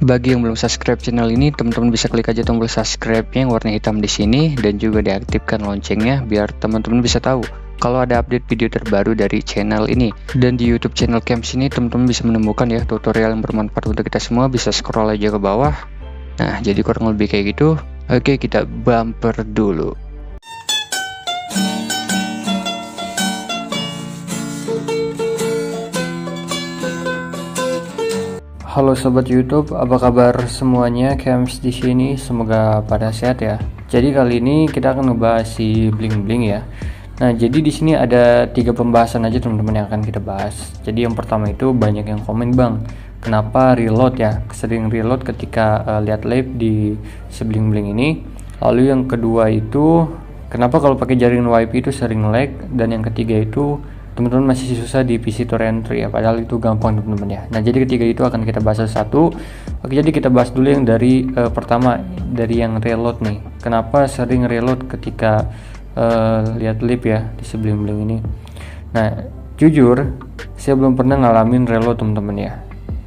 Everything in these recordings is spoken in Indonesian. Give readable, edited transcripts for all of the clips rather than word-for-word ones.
Bagi yang belum subscribe channel ini, teman-teman bisa klik aja tombol subscribe-nya yang warna hitam di sini dan juga diaktifkan loncengnya biar teman-teman bisa tahu kalau ada update video terbaru dari channel ini. Dan di YouTube channel Camps ini teman-teman bisa menemukan ya tutorial yang bermanfaat untuk kita semua, bisa scroll aja ke bawah. Nah, jadi kurang lebih kayak gitu. Oke, kita bumper dulu. Halo sobat YouTube, apa kabar semuanya? Camps di sini, semoga pada sehat ya. Jadi kali ini kita akan ngebahas si bling bling ya. Nah, jadi di sini ada 3 pembahasan aja teman-teman yang akan kita bahas. Jadi yang pertama itu banyak yang komen, "Bang, kenapa reload ya? Sering reload ketika lihat live di si bling bling ini." Lalu yang kedua itu kenapa kalau pakai jaringan WiFi itu sering lag, dan yang ketiga itu teman-teman masih susah di PC to entry ya, padahal itu gampang teman-teman ya. Nah, jadi ketiga itu akan kita bahas satu. Oke, jadi kita bahas dulu yang dari pertama, dari yang reload nih. Kenapa sering reload ketika lihat live ya di sebelum bling ini? Nah, jujur saya belum pernah ngalamin reload teman-teman ya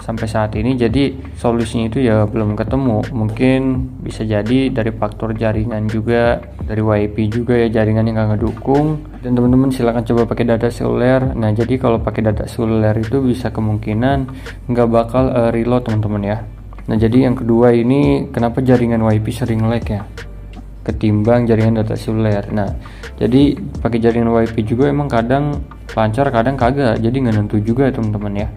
sampai saat ini. Jadi solusinya itu ya belum ketemu. Mungkin bisa jadi dari faktor jaringan juga, dari WiFi juga ya, jaringan yang nggak ngedukung. Dan teman-teman silahkan coba pakai data seluler. Nah, jadi kalau pakai data seluler itu bisa kemungkinan nggak bakal reload teman-teman ya. Nah, jadi yang kedua ini kenapa jaringan WiFi sering lag ya ketimbang jaringan data seluler. Nah, jadi pakai jaringan WiFi juga emang kadang lancar, kadang kagak. Jadi nggak nentu juga teman-teman ya.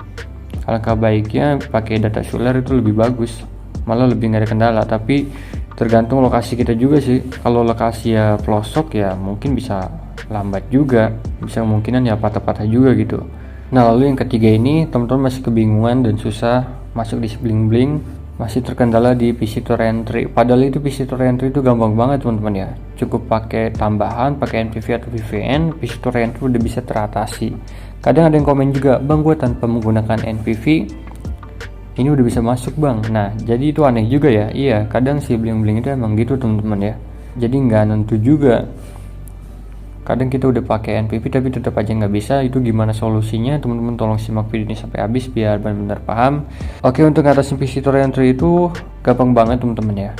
Alangkah baiknya pakai data seluler itu lebih bagus, malah lebih nggak ada kendala. Tapi tergantung lokasi kita juga sih. Kalau lokasi ya pelosok ya mungkin bisa lambat juga, bisa kemungkinan ya patah-patah juga gitu. Nah, lalu yang ketiga ini teman-teman masih kebingungan dan susah masuk di bling bling, masih terkendala di PC to entry. Padahal itu PC to entry itu gampang banget teman-teman ya, cukup pakai tambahan, pakai NVV atau VPN, PC to entry udah bisa teratasi. Kadang ada yang komen juga, "Bang, gue tanpa menggunakan NVV ini udah bisa masuk bang." Nah, jadi itu aneh juga ya. Iya, kadang si bling bling itu emang gitu teman-teman ya, jadi nggak nentu juga. Kadang kita udah pakai NVV tapi tetap aja nggak bisa. Itu gimana solusinya? Teman-teman tolong simak video ini sampai habis biar benar-benar paham. Oke, untuk ngatasin PC to entry itu gampang banget teman-teman ya.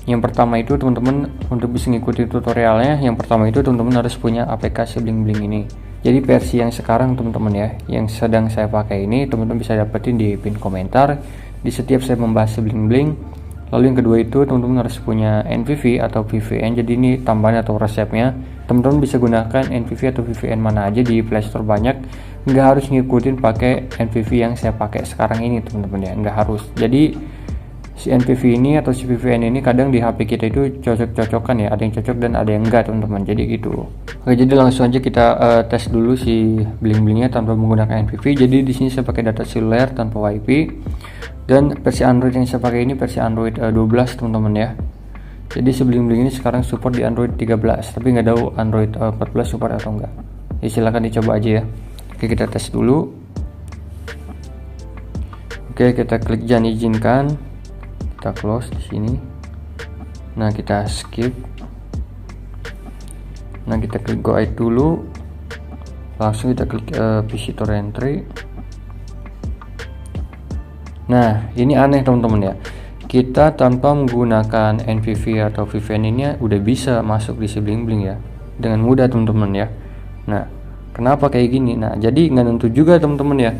Yang pertama itu teman-teman untuk bisa ngikuti tutorialnya, yang pertama itu teman-teman harus punya aplikasi bling bling ini. Jadi versi yang sekarang teman-teman ya, yang sedang saya pakai ini, teman-teman bisa dapetin di pin komentar di setiap saya membahas bling bling. Lalu yang kedua itu teman-teman harus punya NVV atau VPN. Jadi ini tambahan atau resepnya. Teman-teman bisa gunakan NVV atau VPN mana aja di Playstore banyak. Nggak harus ngikutin pakai NVV yang saya pakai sekarang ini teman-teman ya, nggak harus. Jadi si NVV ini atau si VPN ini kadang di HP kita itu cocok-cocokan ya, ada yang cocok dan ada yang enggak teman-teman. Jadi gitu. Oke, jadi langsung aja kita tes dulu si bling-blingnya tanpa menggunakan NVV. Jadi di sini saya pakai data seluler tanpa WiFi. Dan versi Android yang saya pakai ini versi Android 12 teman-teman ya. Jadi si bling-bling ini sekarang support di Android 13, tapi nggak tahu Android 14 support atau enggak. Ya silahkan dicoba aja ya. Oke, kita tes dulu. Oke, kita klik jangan izinkan. Kita close di sini. Nah, kita skip. Nah, kita klik go ahead dulu. Langsung kita klik PC to entry. Nah, ini aneh teman-teman ya. Kita tanpa menggunakan NVV atau VPN ini udah bisa masuk di si bling bling ya, dengan mudah teman-teman ya. Nah, kenapa kayak gini? Nah, jadi nggak nentu juga teman-teman ya.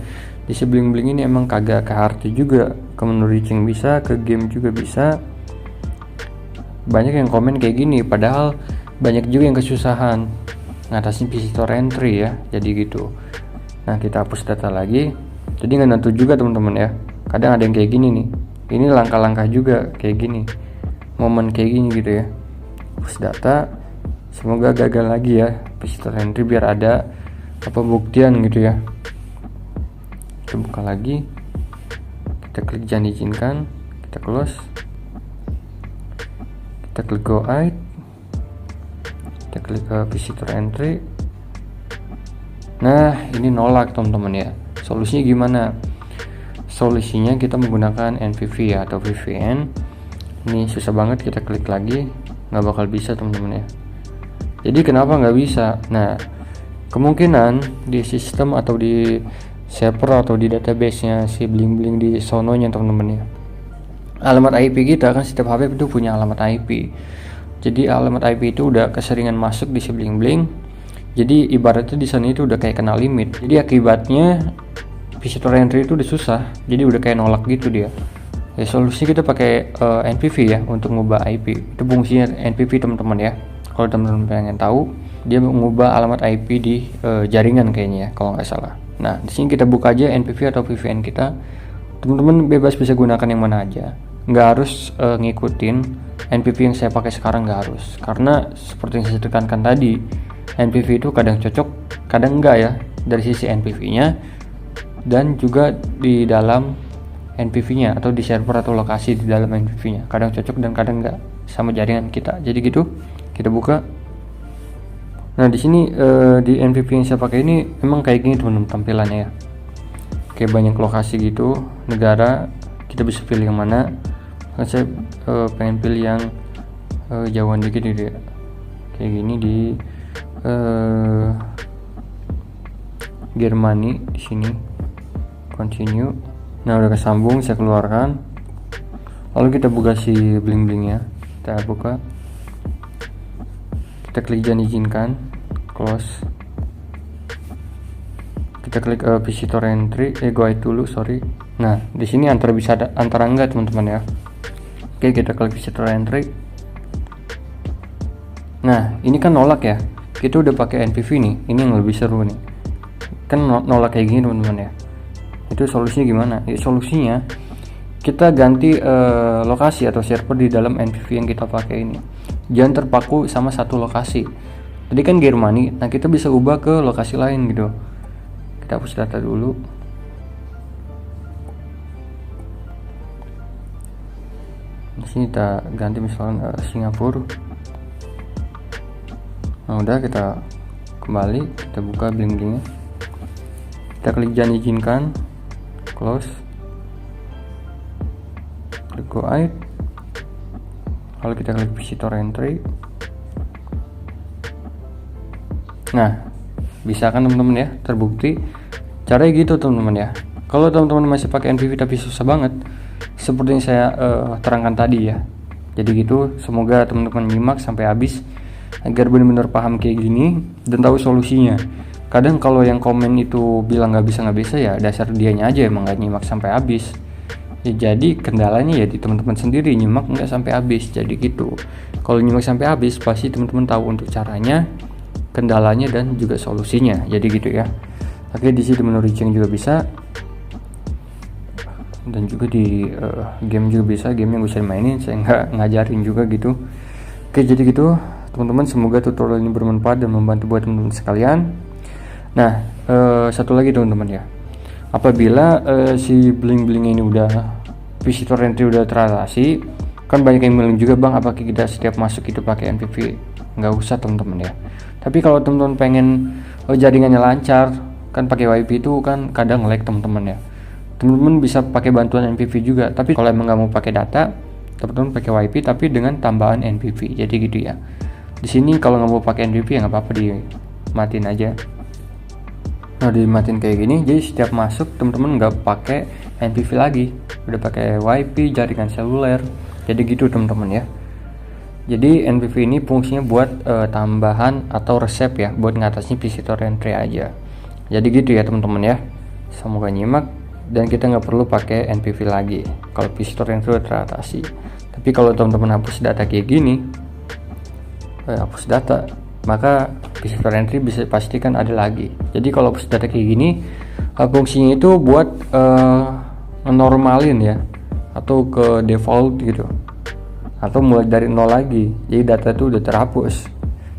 Di si bling bling ini emang kagak ke hardware juga, ke menu reaching bisa, ke game juga bisa. Banyak yang komen kayak gini, padahal banyak juga yang kesusahan ngatasin PC to entry ya. Jadi gitu. Nah, kita hapus data lagi. Jadi nggak nentu juga teman-teman ya. Kadang ada yang kayak gini nih. Ini langkah-langkah juga kayak gini, momen kayak gini gitu ya. Hapus data. Semoga gagal lagi ya PC to entry, biar ada pembuktian gitu ya. Kita buka lagi, kita klik jangan izinkan, kita close, kita klik go ahead, kita klik ke PC to entry. Nah, ini nolak teman-teman ya. Solusinya gimana? Solusinya kita menggunakan NVV ya, atau VPN. Ini susah banget, kita klik lagi, nggak bakal bisa teman-teman ya. Jadi kenapa nggak bisa? Nah, kemungkinan di sistem atau di server atau di database nya si bling bling di sononya teman-teman ya. alamat IP kita kan, setiap HP itu punya alamat IP. Jadi alamat IP itu udah keseringan masuk di si BlingBling. Jadi ibaratnya di sana itu udah kayak kena limit. Jadi akibatnya visitor entry itu udah susah. Jadi udah kayak nolak gitu dia. Ya solusi kita pakai NPV ya untuk ngubah IP. Itu fungsinya NPV teman-teman ya. Kalau teman-teman pengen tahu, dia mengubah alamat IP di jaringan kayaknya ya, kalau nggak salah. Nah, di sini kita buka aja NPV atau VPN kita. Teman-teman bebas bisa gunakan yang mana aja. Nggak harus ngikutin NPV yang saya pakai sekarang, nggak harus. Karena seperti yang saya tekankan tadi, NPV itu kadang cocok, kadang enggak ya, dari sisi NPV-nya dan juga di dalam NPV-nya atau di server atau lokasi di dalam NPV-nya. Kadang cocok dan kadang enggak sama jaringan kita. Jadi gitu, kita buka. Nah, di sini di NPV yang saya pakai ini memang kayak gini teman-teman tampilannya ya. Kayak banyak lokasi gitu, negara, kita bisa pilih yang mana. Saya pengen pilih yang jauhan dikit gitu ya. Kayak gini di Germany di sini. Continue. Nah, udah kesambung, saya keluarkan. Lalu kita buka si BlingBlingnya. Kita buka. Kita klik jangan izinkan, close. Kita klik visitor entry, go ahead dulu, sorry. Nah, di sini antara bisa ada, antara enggak teman-teman ya. Oke, kita klik visitor entry. Nah, ini kan nolak ya. Kita udah pakai NPV nih. Ini yang lebih seru nih. Kan nolak kayak gini teman-teman ya. Itu solusinya gimana? Ya, solusinya kita ganti lokasi atau server di dalam NPV yang kita pakai ini. Jangan terpaku sama satu lokasi. Tadi kan Germany, nah kita bisa ubah ke lokasi lain gitu. Kita hapus data dulu. Di sini kita ganti misalkan Singapura. Nah, udah kita kembali, kita buka BlingBlingnya. Kita klik jangan izinkan, close. Klik go ahead. Lalu kita klik visitor entry. Nah, bisa kan teman-teman ya, terbukti. Caranya gitu teman-teman ya. Kalau teman-teman masih pakai NPV tapi susah banget, seperti yang saya terangkan tadi ya. Jadi gitu, semoga teman-teman nyimak sampai habis agar benar-benar paham kayak gini dan tahu solusinya. Kadang kalau yang komen itu bilang nggak bisa ya dasar dianya aja emang nggak nyimak sampai habis. Ya, jadi kendalanya ya di teman-teman sendiri, nyimak nggak sampai habis. Jadi gitu, kalau nyimak sampai habis pasti teman-teman tahu untuk caranya, kendalanya dan juga solusinya. Jadi gitu ya. Oke, di sini menurut Jeng juga bisa, dan juga di game juga bisa. Game yang bisa dimainin, saya nggak ngajarin juga gitu. Oke, jadi gitu teman-teman, semoga tutorial ini bermanfaat dan membantu buat teman-teman sekalian. Nah, satu lagi teman-teman ya, apabila si BlingBling ini udah visitor entry udah teratasi, kan banyak yang bilang juga, bang apakah kita setiap masuk itu pakai NPV? Nggak usah teman-teman ya. Tapi kalau teman-teman pengen jaringannya lancar, kan pakai WiFi itu kan kadang lag teman-teman ya. Teman-teman bisa pakai bantuan NPV juga, tapi kalau emang nggak mau pakai data, teman-teman pakai WiFi tapi dengan tambahan NPV. Jadi gitu ya. Di sini kalau nggak mau pakai NPV ya nggak apa-apa, dimatiin aja. Nah, dimatiin kayak gini, jadi setiap masuk teman-teman nggak pakai NPV lagi, udah pakai WiFi, jaringan seluler. Jadi gitu teman-teman ya. Jadi NPV ini fungsinya buat tambahan atau resep ya, buat ngatasin visitor entry aja. Jadi gitu ya teman-teman ya. Semoga nyimak dan kita nggak perlu pakai NPV lagi kalau visitor entry udah teratasi. Tapi kalau teman-teman hapus data kayak gini, hapus data, maka visitor entry bisa pastikan ada lagi. Jadi kalau hapus data kayak gini, fungsinya itu buat normalin ya, atau ke default gitu, atau mulai dari nol lagi. Jadi data itu udah terhapus,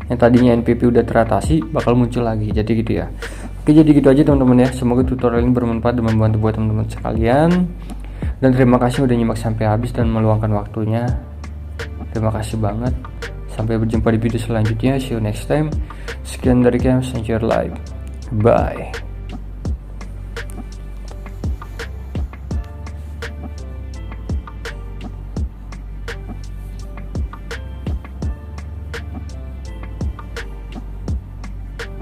yang tadinya NPV udah teratasi bakal muncul lagi. Jadi gitu ya. Oke, jadi gitu aja teman-teman ya. Semoga tutorial ini bermanfaat dan membantu buat teman-teman sekalian. Dan terima kasih udah nyimak sampai habis dan meluangkan waktunya. Terima kasih banget. Sampai berjumpa di video selanjutnya. See you next time. Sekian dari Kems and your life. Bye.